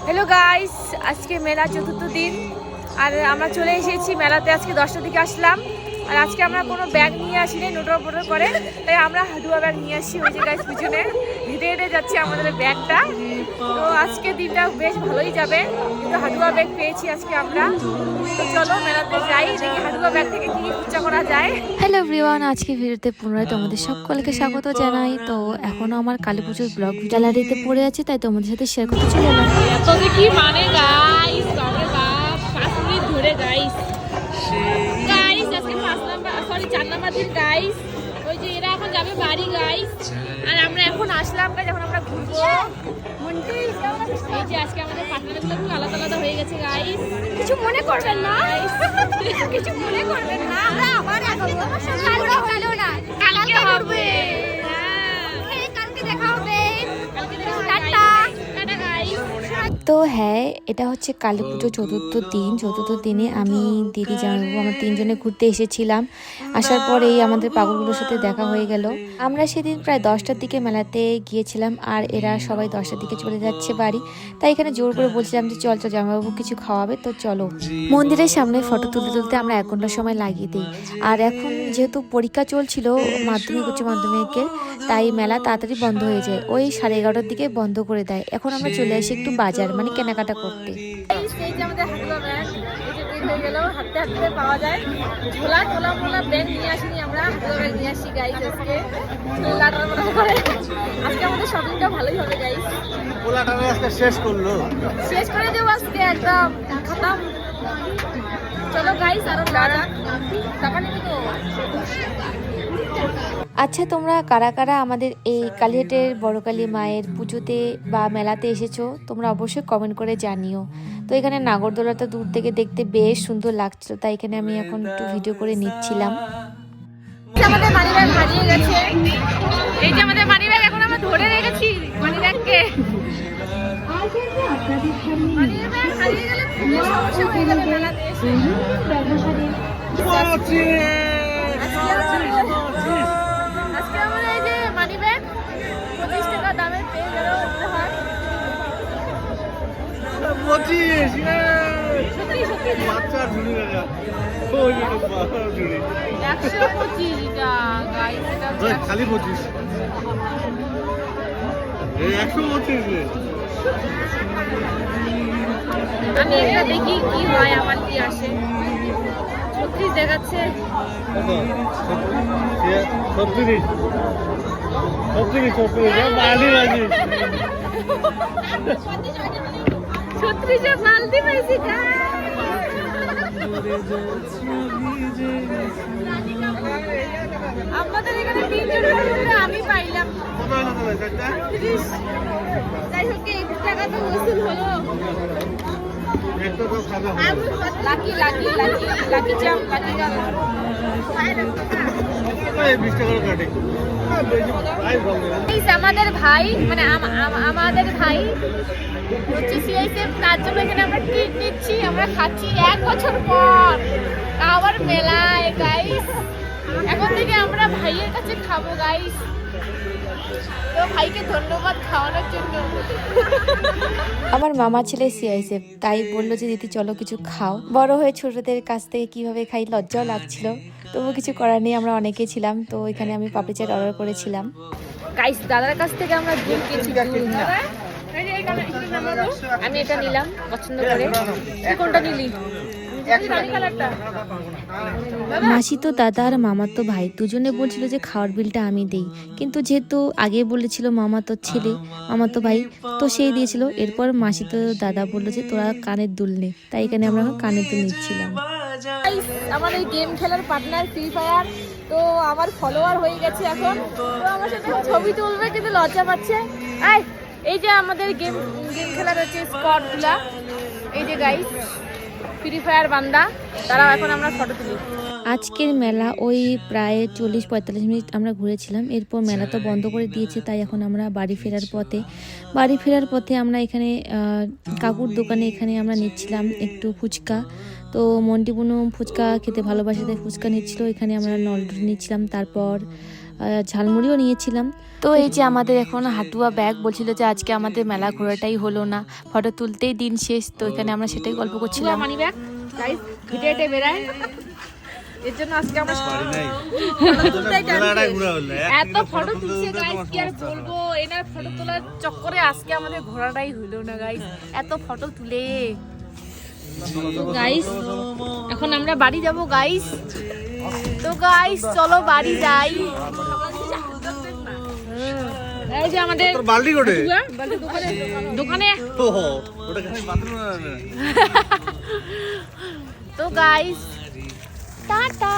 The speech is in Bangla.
হ্যালো গাইস, আজকে মেলা চতুর্থ দিন আর আমরা চলে এসেছি মেলাতে। আজকে 10টার দিকে আসলাম আর আজকে আমরা কোনো ব্যাগ নিয়ে আসিনি, নোটর বোটর করে, তাই আমরা হাডুয়া ব্যাগ নিয়ে আসি। ওই যে গাইস পিছনে হেঁটে হেঁটে যাচ্ছে আমাদের ব্যাগটা। তো আজকে দিনটা বেশ ভালোই যাবে, কিন্তু হাডুয়া ব্যাগ পেয়েছি আজকে আমরা। তো চলো মেলাতে যাই, দেখি হাডুয়া ব্যাগ থেকে কি খুচরা করা যায়। হ্যালো এভরিওয়ান, আজকে ভিডিওতে পুনরায় তোমাদের সকলকে স্বাগত জানাই। তো এখনো আমার কালী পুজোর ব্লগ গ্যালারিতে পড়ে আছে, তাই তোমাদের সাথে শেয়ার করতে চলে এলাম। এত যে কি মানে গাইস, বাপরে বাপ, 5 মিনিট ধরে গাইস আজকে 4 নাম্বার দিন গাইস। ওই যে এরা এখন যাবে বাড়ি গাইস, আর আমরা এখন আসলাম গাইস, এখন আমরা ঘুরবো। এই যে আজকে আমাদের পার্টনারগুলো খুব আলাদা আলাদা হয়ে গেছে গাইস, কিছু মনে করবেন না, কিছু মনে করবেন না। আমরা আবার কালকে হবে, কালকে দেখা হবে, টাটা টাটা গাইস। তো হ্যাঁ, এটা হচ্ছে কালী পুজো চতুর্থ দিনে আমি দিদি জামাইবাবু আমরা 3 জনে ঘুরতে এসেছিলাম। আসার পরেই আমাদের পাগলগুলোর সাথে দেখা হয়ে গেল। আমরা সেদিন প্রায় 10টার দিকে মেলাতে গিয়েছিলাম আর এরা সবাই 10টার দিকে চলে যাচ্ছে বাড়ি। তাই এখানে জোর করে বলছিলাম যে চল জামাইবাবু কিছু খাওয়াবে, তো চলো। মন্দিরের সামনে ফটো তুলতে তুলতে আমরা 1 ঘন্টা সময় লাগিয়ে দিই। আর এখন যেহেতু পরীক্ষা চলছিল মাধ্যমিক উচ্চ মাধ্যমিকের, তাই মেলা তাড়াতাড়ি বন্ধ হয়ে যায়, ওই 11:30টার দিকে বন্ধ করে দেয়। এখন আমরা চলে আসি একটু বাজার মানে কেনাকাটা করতে। এই যে আমাদের হাডুয়া ব্যাগ, এই যে বের হয়ে গেল, হাতে হাতে পাওয়া যায়। ঝোলা টোলা মোলা ব্যাগ নিয়ে আসিনি আমরা, হাডুয়া ব্যাগ নিয়ে আসি গাইস আজকে। আজকে আমাদের শপিংটা ভালোই হবে গাইস। আজকে শেষ করে দেবো আজকে একদম খতম। চলো গাইস, আরো টাকা নিবি তো। আচ্ছা, তোমরা কারা কারা আমাদের এই কালীহাটের বড় কালী মায়ের পুজোতে বা মেলাতে এসেছো তোমরা অবশ্যই কমেন্ট করে জানিও। তো এখানে নাগরদোলাটা দূর থেকে দেখতে বেশ সুন্দর লাগছিল, তাই এখানে আমি এখন একটু ভিডিও করে নিচ্ছিলাম। আমাদের মানি ব্যাগ হারিয়ে গেছে, এই যে আমাদের মানি ব্যাগ এখন আমরা ধরে রেখেছি। মানি ব্যাগকে মানি ব্যাগ হারিয়ে গেলে খুবই সমস্যা হয়ে যাবে মেলাতে এসে। আজকে আমরা এই যে মানি ব্যাগ 25 টাকা দামে পেয়ে গেল উপহার। 25 সত্যি বাচ্চা ঝুড়ি লাগা 125 এটা গাইস, এটা খালি 25 125। আমি এটা দেখি কি হয়, আমার কি আসে। 36 দেখাচ্ছে। 36 বালতি পাইছি আমাদের এখানে 3 জনের ভিতরে আমি পাইলাম 30। যাই হোক 21 টাকা তো ওসুল হলো। লাকি চাপ আমাদের ভাই, মানে আমাদের ভাই হচ্ছে সিআইএসএফ, তার জন্য এখানে আমরা ট্রিট নিচ্ছি, আমরা খাচ্ছি 1 বছর পর আবার মেলায় গাইস। এখন থেকে আমরা ভাইয়ের কাছে খাবো গাইস, তো ভাইকে ধন্যবাদ খাওয়ানোর জন্য। আমার মামা ছেলে সিআইএসএফ, তাই বললো যে দিদি চলো কিছু খাও। বড় হয়ে ছোটদের কাছ থেকে কিভাবে খাই লজ্জাও লাগছিল, তবু কিছু করার নেই, আমরা অনেকেই ছিলাম। তো এখানে আমি পাপড়ি চাট অর্ডার করেছিলাম গাইস। দাদার কাছ থেকে আমরা দুধ কিনেছি, আমি এটা নিলাম পছন্দ করে। তুই কোনটা নিলি? মাসি তো দাদা আর মামা তো ভাই দুজনে বলছিল যে খাওয়ার বিলটা আমি দেই, কিন্তু যেহেতু আগে বলেছিল মামা তো ছেলে মামা তো ভাই, তো সেই দিয়েছিল। এরপর মাসি তো দাদা বললো যে তোরা কানের দুল নে, তাই এখানে আমরা কানের দুল নিচ্ছিলাম। আমাদের গেম খেলার পার্টনার ফ্রি ফায়ার, তো আমার ফলোয়ার হয়ে গেছে এখন, তো আমার সাথে ছবি তুলবে কিন্তু লজ্জা পাচ্ছে। এই যে আমাদের গেম খেলার হচ্ছে স্কোয়াডগুলা, এই যে গাইস ফ্রি ফায়ার বান্দা, তারাও এখন আমরা ফটো তুলি। আজকের মেলা ওই প্রায় 40-45 মিনিট আমরা ঘুরেছিলাম, এরপর মেলা তো বন্ধ করে দিয়েছে, তাই এখন আমরা বাড়ি ফেরার পথে আমরা এখানে কাকুর দোকানে এখানে আমরা নিচ্ছিলাম একটু ফুচকা। তো মন্টি বুনু ফুচকা খেতে ভালোবাসে, তাই ফুচকা নিচ্ছিল। এখানে আমরা নলড্রি নিচ্ছিলাম, তারপর ঝালমুড়িও নিয়েছিলাম। তো এই যে আমাদের এখন হাটুয়া ব্যাগ বলছিল যে আজকে আমাদের মেলা ঘোরাটাই হলো না, ফটো তুলতেই দিন শেষ। তো এখানে আমরা সেটাই গল্প করছিলাম। মানি ব্যাগ গাইস হেঁটে হেঁটে বেড়ায়, এর জন্য আজকে আমরা বাড়ি নাই তুলতেই টাইম মেলাটাই শেষ। ঘোরা হলো এত ফটো তুলছে গাইস, কি আর বলবো, এনার ফটো তোলার চক্করে আজকে আমাদের ঘোরাটাই হলো না গাইস, এত ফটো তুলে। তো গাইস এখন আমরা বাড়ি যাব গাইস। তো গাইস চলো বাড়ি যাই। এই যে আমাদের তোর বালতি কোটে দোকানে ও ওটা খালি বাথরুম না তো গাইস টাটা।